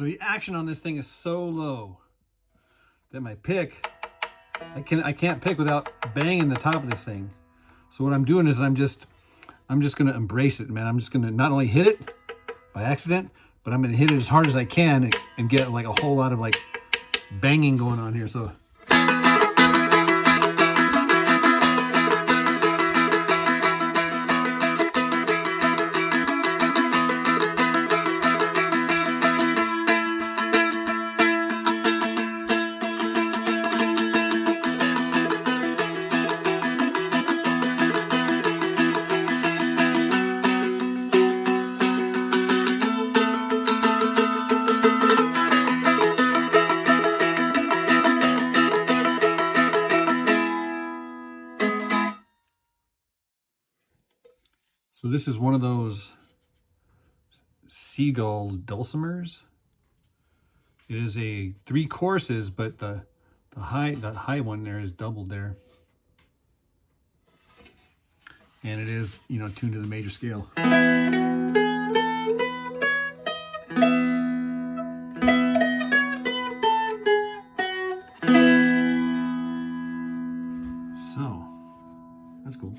So the action on this thing is so low that my pick, I can't pick without banging the top of this thing. So what I'm doing is I'm just gonna embrace it, man. I'm just gonna not only hit it by accident, but I'm gonna hit it as hard as I can and get like a whole lot of like banging going on here. So So this is one of those Seagull dulcimers. It is a 3 courses, but the high one there is doubled there. And it is, you know, tuned to the major scale. So, that's cool.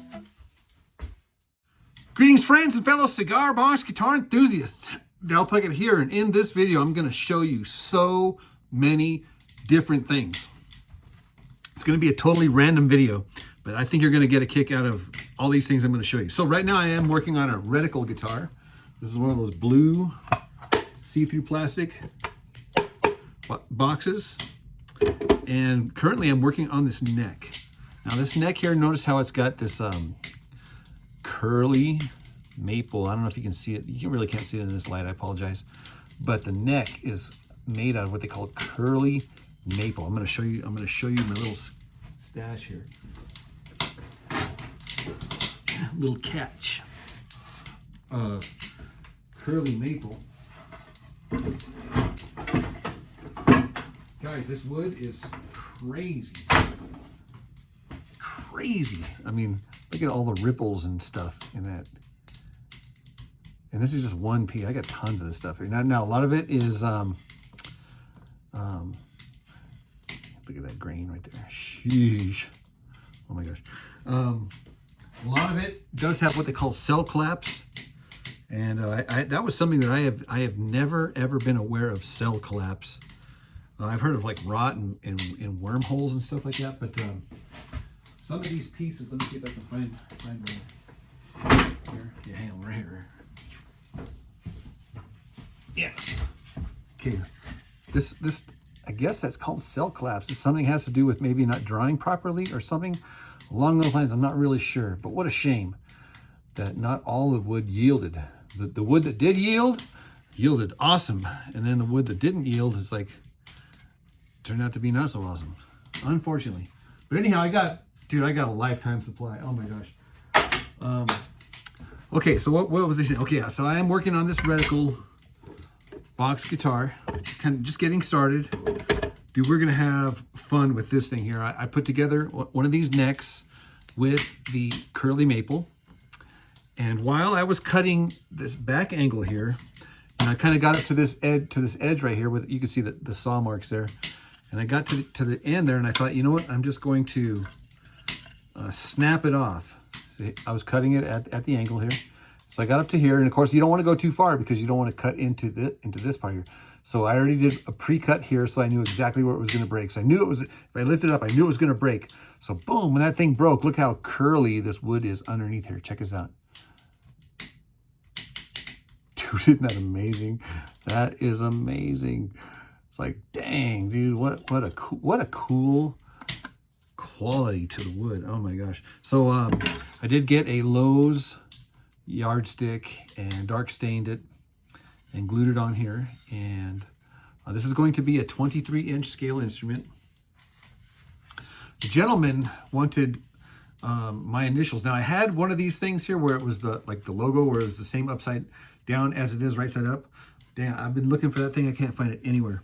Greetings, friends and fellow cigar box guitar enthusiasts. Dal Puckett here, and in this video, I'm going to show you so many different things. It's going to be a totally random video, but I think you're going to get a kick out of all these things I'm going to show you. So right now I am working on a reticle guitar. This is one of those blue see-through plastic boxes. And currently I'm working on this neck. Now this neck here, notice how it's got this curly maple. I don't know if you can see it. You really can't see it in this light. I apologize. But the neck is made out of what they call curly maple. I'm going to show you. I'm going to show you my little stash here. Little catch of curly maple. Guys, this wood is crazy. Crazy. I mean, look at all the ripples and stuff in that. And this is just one piece. I got tons of this stuff here. Now a lot of it is, look at that grain right there. Sheesh. Oh my gosh. A lot of it does have what they call cell collapse. And that was something that I have never, ever been aware of, cell collapse. I've heard of like rot and wormholes and stuff like that, but some of these pieces, let me see if I can find one here. Yeah, hang on, right here. Yeah. Okay. This I guess that's called cell collapse. If something has to do with maybe not drying properly or something along those lines. I'm not really sure. But what a shame that not all the wood yielded. The wood that did yielded awesome, and then the wood that didn't yield is like turned out to be not so awesome, unfortunately. But anyhow, I got a lifetime supply. Oh my gosh. Okay, so what was I saying? Okay, yeah, so I am working on this reticle box guitar, kind of just getting started. Dude, we're gonna have fun with this thing here. I put together one of these necks with the curly maple, and while I was cutting this back angle here, and I kind of got it to this edge right here, with you can see the saw marks there, and I got to the end there, and I thought, you know what? I'm just going to snap it off. See, I was cutting it at the angle here. So I got up to here, and of course you don't want to go too far because you don't want to cut into this part here. So I already did a pre-cut here, so I knew exactly where it was going to break. So I knew it was, if I lifted it up, I knew it was going to break. So boom, when that thing broke, look how curly this wood is underneath here. Check this out. Dude, isn't that amazing? That is amazing. It's like, dang, dude, what a cool quality to the wood. Oh my gosh. So I did get a Lowe's yardstick and dark stained it and glued it on here. And this is going to be a 23-inch scale instrument. The gentleman wanted my initials. Now I had one of these things here where it was the logo, where it was the same upside down as it is right side up. Damn, I've been looking for that thing. I can't find it anywhere.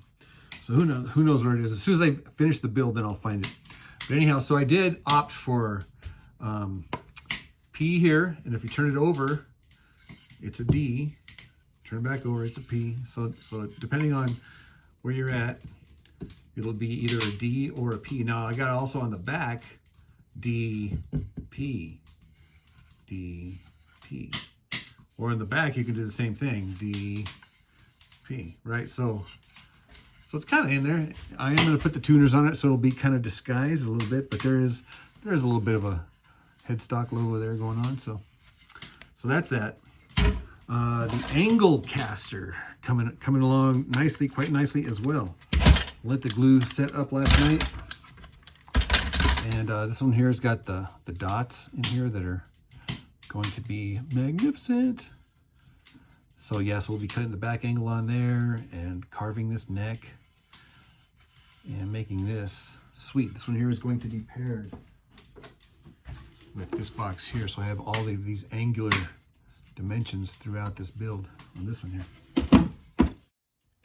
So who knows where it is. As soon as I finish the build, then I'll find it. But anyhow, so I did opt for P here, and if you turn it over, it's a D. turn back over, it's a P. So depending on where you're at, it'll be either a D or a P. Now I got also on the back, D, P, D, P. Or in the back, you can do the same thing, D, P, right? So it's kind of in there. I am going to put the tuners on it, so it'll be kind of disguised a little bit, but there is a little bit of a headstock logo there going on. So that's that. The angle caster coming along nicely, quite nicely as well. Let the glue set up last night, and this one here has got the dots in here that are going to be magnificent. So yes, we'll be cutting the back angle on there and carving this neck and making this sweet. This one here is going to be paired with this box here, so I have all of these angular dimensions throughout this build on this one here.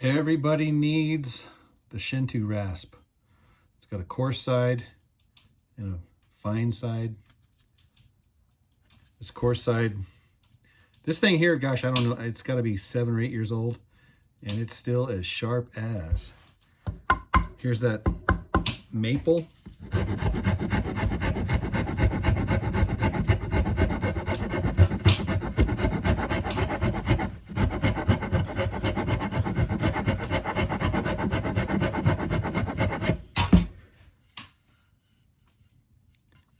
Everybody needs the Shinto rasp. It's got a coarse side and a fine side. This coarse side, this thing here, gosh, I don't know, it's got to be 7 or 8 years old, and it's still as sharp as. Here's that maple.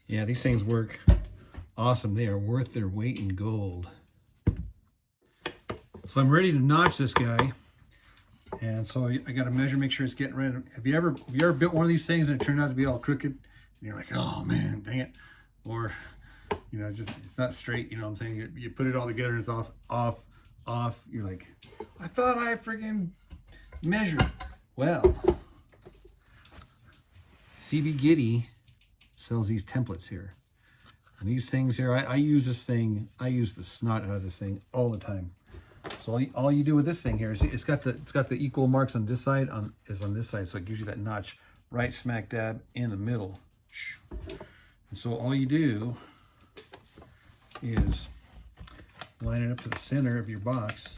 Yeah, these things work awesome. They are worth their weight in gold. So I'm ready to notch this guy. And so I got to measure, make sure it's getting right. Have you ever built one of these things and it turned out to be all crooked? And you're like, oh man, dang it. Or, you know, just, it's not straight, you know what I'm saying? You put it all together and it's off. You're like, I thought I friggin' measured. Well, CBGitty sells these templates here. And these things here, I use this thing, I use the snot out of this thing all the time. So all you do with this thing here is it's got the equal marks on this side, on this side, so it gives you that notch right smack dab in the middle. And so all you do is line it up to the center of your box.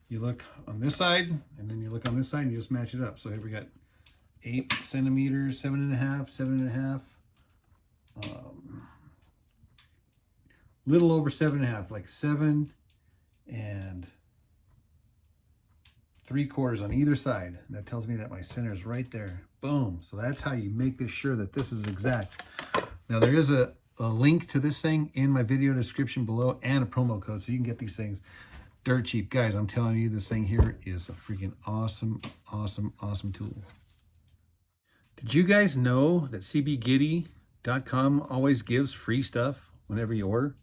You look on this side, and then you look on this side, and you just match it up. So here we got 8 centimeters, 7.5, 7.5. Little over 7.5, like 7 3/4 on either side. That tells me that my center is right there. Boom. So that's how you make this sure that this is exact. Now there is a link to this thing in my video description below and a promo code, so you can get these things dirt cheap. Guys, I'm telling you, this thing here is a freaking awesome, awesome, awesome tool. Did you guys know that CBGitty.com always gives free stuff whenever you order?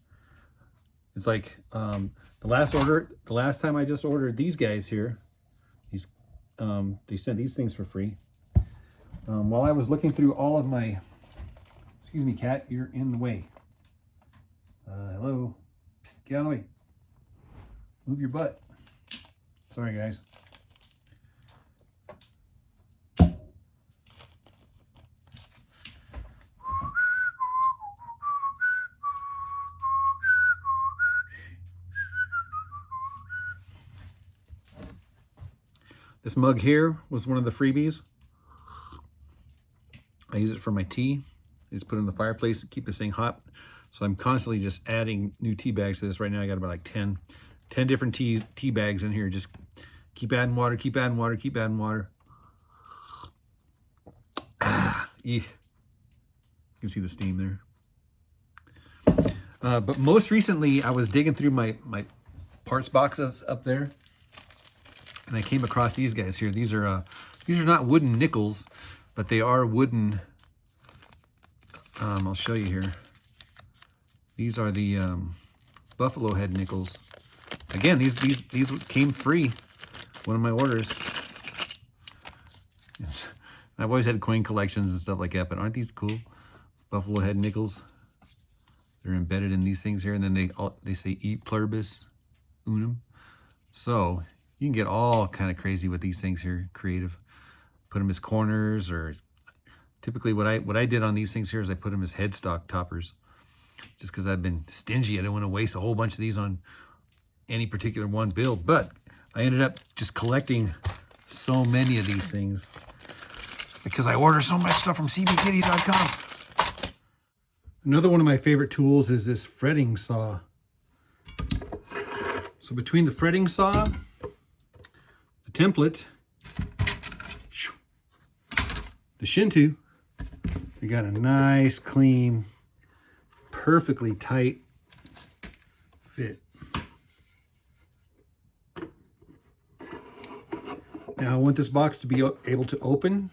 It's like the last time I just ordered these guys here, they sent these things for free. While I was looking through all of my, excuse me, cat, you're in the way. Hello, psst, get out of the way. Move your butt. Sorry, guys. This mug here was one of the freebies. I use it for my tea. I just put it in the fireplace to keep this thing hot. So I'm constantly just adding new tea bags to this. Right now I got about like 10 different tea bags in here. Just keep adding water, keep adding water, keep adding water. Yeah. You can see the steam there. But most recently I was digging through my parts boxes up there, and I came across these guys here. These are not wooden nickels, but they are wooden. I'll show you here. These are the buffalo head nickels. Again, these came free. One of my orders. I've always had coin collections and stuff like that, but aren't these cool? Buffalo head nickels. They're embedded in these things here, and then they say "E pluribus unum." So you can get all kind of crazy with these things here, creative. Put them as corners, or typically what I did on these things here is I put them as headstock toppers, just because I've been stingy. I didn't want to waste a whole bunch of these on any particular one build, but I ended up just collecting so many of these things because I order so much stuff from CBGitty.com. Another one of my favorite tools is this fretting saw. So between the fretting saw, the template, the shinto, we got a nice, clean, perfectly tight fit. Now I want this box to be able to open.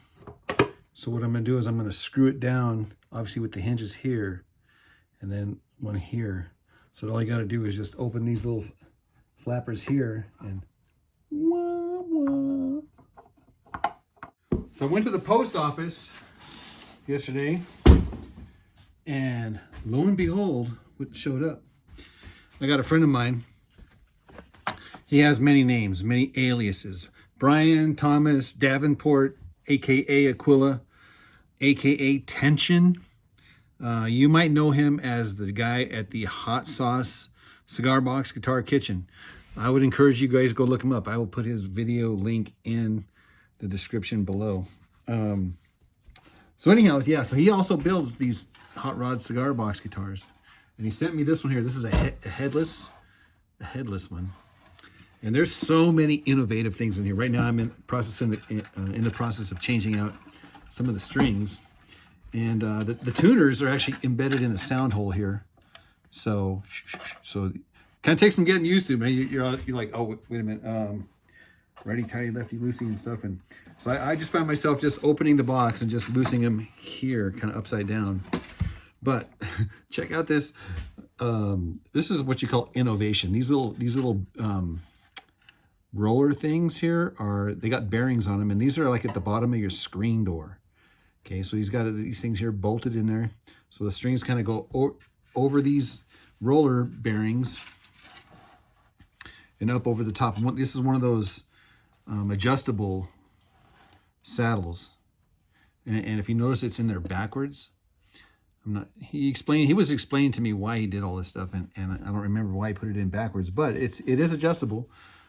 So what I'm going to do is I'm going to screw it down, obviously with the hinges here, and then one here. So all you got to do is just open these little flappers here, and wah, wah. So I went to the post office yesterday, and lo and behold, what showed up. I got a friend of mine. He has many names, many aliases. Brian Thomas Davenport, aka Aquila, aka Tension. You might know him as the guy at the Hotsauce Cigar Box Guitar Kitchen. I would encourage you guys to go look him up. I will put his video link in the description below. So anyhow, yeah, so he also builds these hot rod cigar box guitars. And he sent me this one here. This is a headless one. And there's so many innovative things in here. Right now I'm in the process of changing out some of the strings. And the tuners are actually embedded in the sound hole here. So kind of takes some getting used to, man. You're like, oh, wait a minute. Righty tighty, lefty loosey and stuff. And so I just found myself just opening the box and just loosening them here, kind of upside down. But check out this. This is what you call innovation. These little roller things here they got bearings on them, and these are like at the bottom of your screen door. Okay, so he's got these things here bolted in there, so the strings kind of go over these roller bearings and up over the top. This is one of those adjustable saddles, and if you notice, it's in there backwards. He was explaining to me why he did all this stuff, and I don't remember why he put it in backwards, but it is adjustable.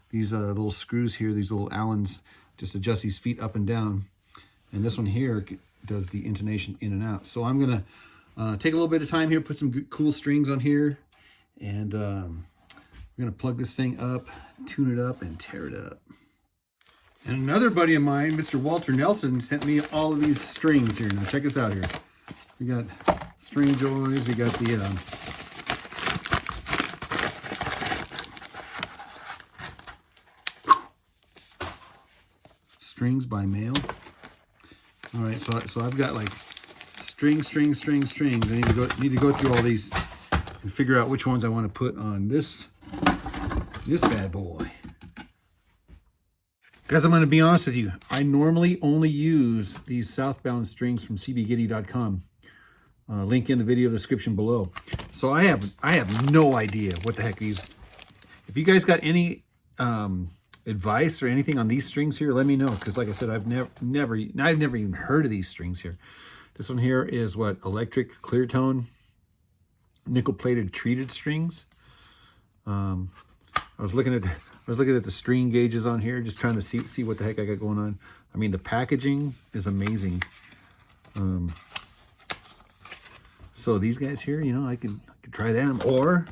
These little screws here, these little Allens, just adjust these feet up and down. And this one here does the intonation in and out. So I'm going to take a little bit of time here, put some good, cool strings on here. And we're going to plug this thing up, tune it up, and tear it up. And another buddy of mine, Mr. Walter Nelson, sent me all of these strings here. Now check this out here. We got string joys, we got the... strings by mail. All right, so I've got like strings. I need to go through all these and figure out which ones I want to put on this bad boy. Guys, I'm going to be honest with you. I normally only use these southbound strings from cbgitty.com. Link in the video description below. So I have no idea what the heck these. If you guys got any advice or anything on these strings here, let me know, because like I said, I've never even heard of these strings here. This one here is what, electric clear tone nickel plated treated strings. I was looking at the string gauges on here, just trying to see what the heck I got going on. I mean, the packaging is amazing. So these guys here, you know, I could try them, or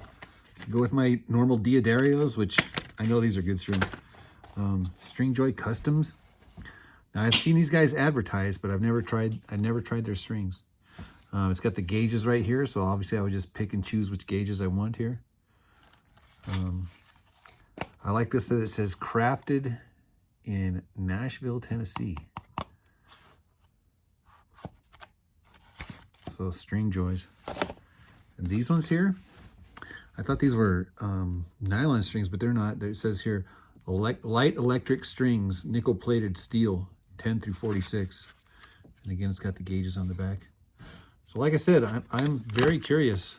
go with my normal Diodarios, which I know these are good strings. String Joy Customs. Now I've seen these guys advertised, but I've never tried their strings. It's got the gauges right here, so obviously I would just pick and choose which gauges I want here. I like this that it says crafted in Nashville, Tennessee. So String Joys. And these ones here, I thought these were nylon strings, but they're not. It says here, light electric strings, nickel plated steel, 10 through 46. And again, it's got the gauges on the back. So like I said, I'm very curious.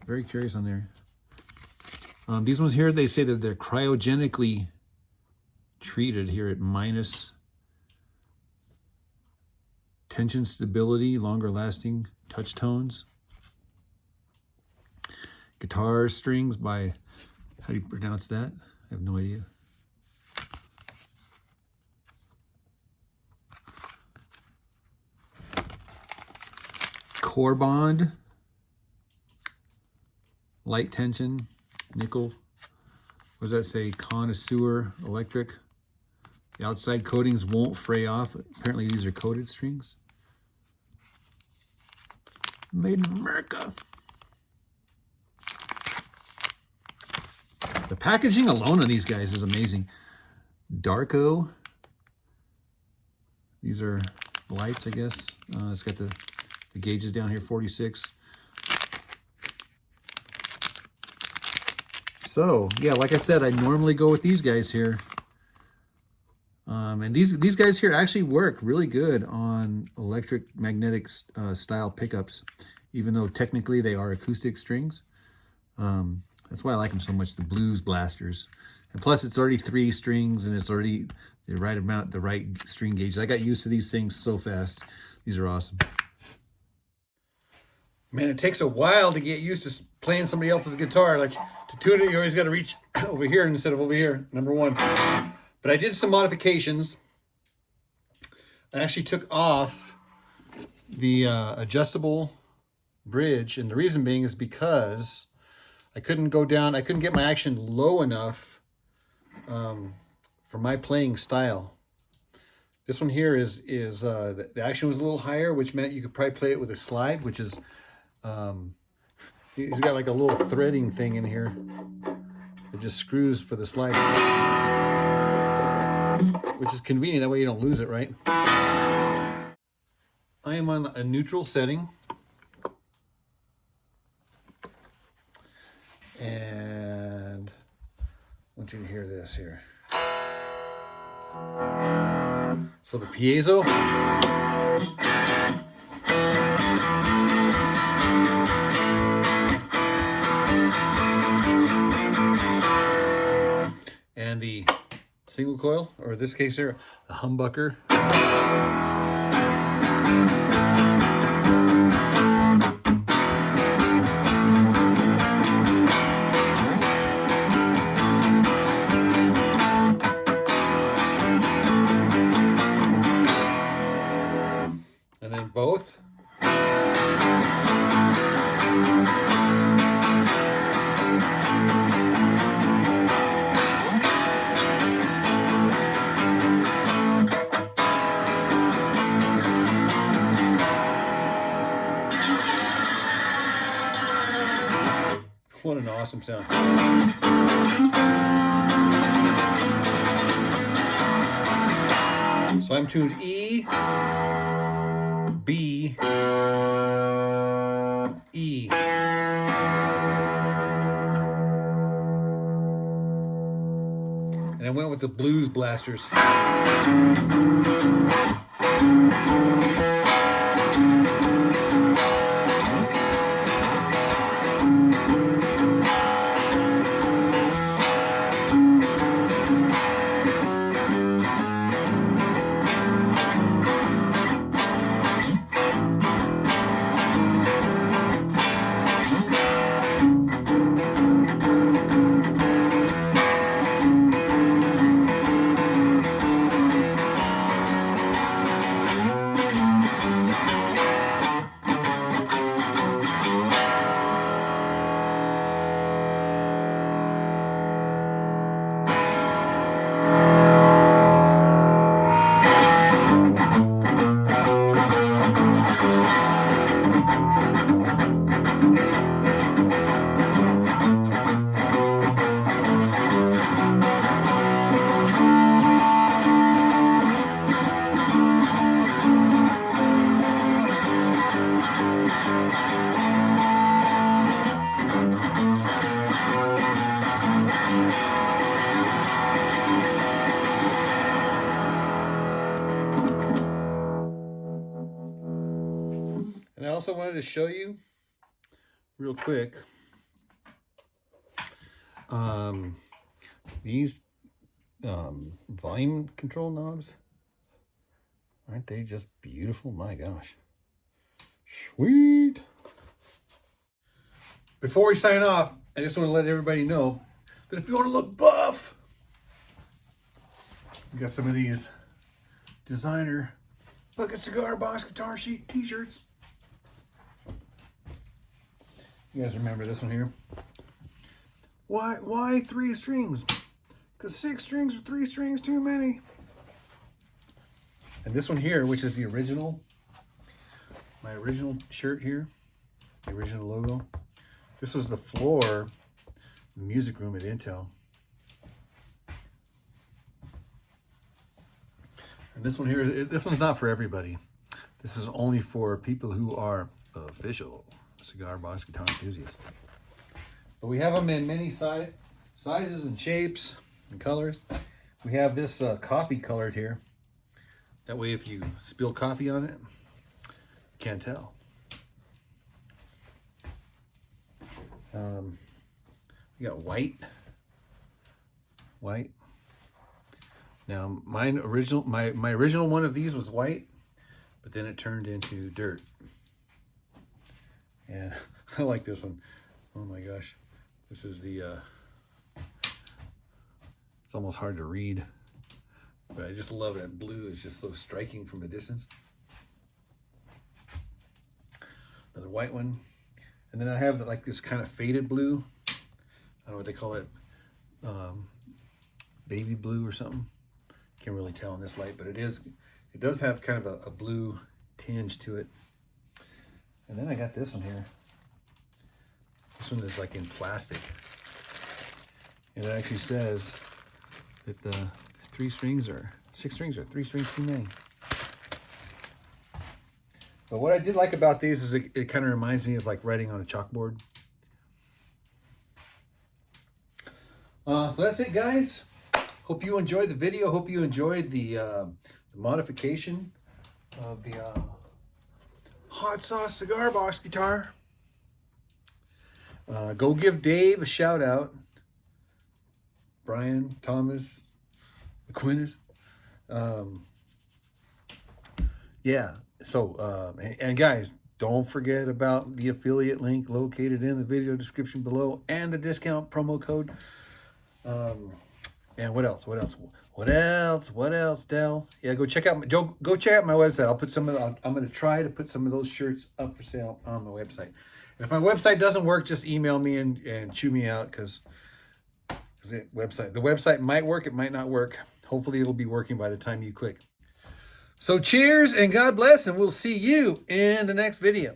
Very curious on there. These ones here, they say that they're cryogenically treated here at minus tension stability, longer lasting touch tones. Guitar strings by How do you pronounce that? I have no idea. Core bond, light tension, nickel. What does that say? Connoisseur electric. The outside coatings won't fray off. Apparently these are coated strings. Made in America. The packaging alone on these guys is amazing. Darko. These are lights, I guess. It's got the gauges down here, 46. So, yeah, like I said, I normally go with these guys here. And these guys here actually work really good on electric magnetic style pickups, even though technically they are acoustic strings. That's why I like them so much, the blues blasters. And plus it's already 3 strings and it's already the right amount, the right string gauge. I got used to these things so fast. These are awesome. Man, it takes a while to get used to playing somebody else's guitar. Like, to tune it, you always got to reach over here instead of over here, number one. But I did some modifications. I actually took off the adjustable bridge, and the reason being is because I couldn't go down, I couldn't get my action low enough for my playing style. This one here is the action was a little higher, which meant you could probably play it with a slide, which is, he's got like a little threading thing in here. It just screws for the slide, which is convenient. That way you don't lose it, right? I am on a neutral setting. And I want you to hear this here. So the piezo. And the single coil, or in this case here, the humbucker. And then both. What an awesome sound. So I'm tuned E, B, E. And I went with the blues blasters. And I also wanted to show you real quick these volume control knobs. Aren't they just beautiful? My gosh. Sweet. Before we sign off, I just want to let everybody know Then if you want to look buff, we got some of these designer Bucket Cigar Box Guitar Sheet t-shirts. You guys remember this one here? Why 3 strings? Because 6 strings or 3 strings too many. And this one here, which is the original, my original shirt here, the original logo. This was the floor, the music room at Intel. And this one here, this one's not for everybody. This is only for people who are official cigar box guitar enthusiasts. But we have them in many sizes and shapes and colors. We have this coffee colored here. That way if you spill coffee on it, you can't tell. We got white. Now my original one of these was white, but then it turned into dirt. And I like this one. Oh my gosh. This is the, it's almost hard to read, but I just love that blue. It's just so striking from a distance. Another white one. And then I have like this kind of faded blue. I don't know what they call it. Baby blue or something. Can't really tell in this light, but it does have kind of a blue tinge to it. And then I got this one here. This one is like in plastic. And it actually says that the 6 strings are 3 strings too many. But what I did like about these is it kind of reminds me of like writing on a chalkboard. So that's it, guys. Hope you enjoyed the video. Hope you enjoyed the modification of the Hotsauce cigar box guitar. Go give Dave a shout out. Brian Thomas McQuinnis. Yeah. So, and guys, don't forget about the affiliate link located in the video description below and the discount promo code. And what else, Del? Yeah, go check out my website. I'll put I'm going to try to put some of those shirts up for sale on my website. And if my website doesn't work, just email me and chew me out because the website might work, it might not work. Hopefully it'll be working by the time you click. So cheers and God bless, and we'll see you in the next video.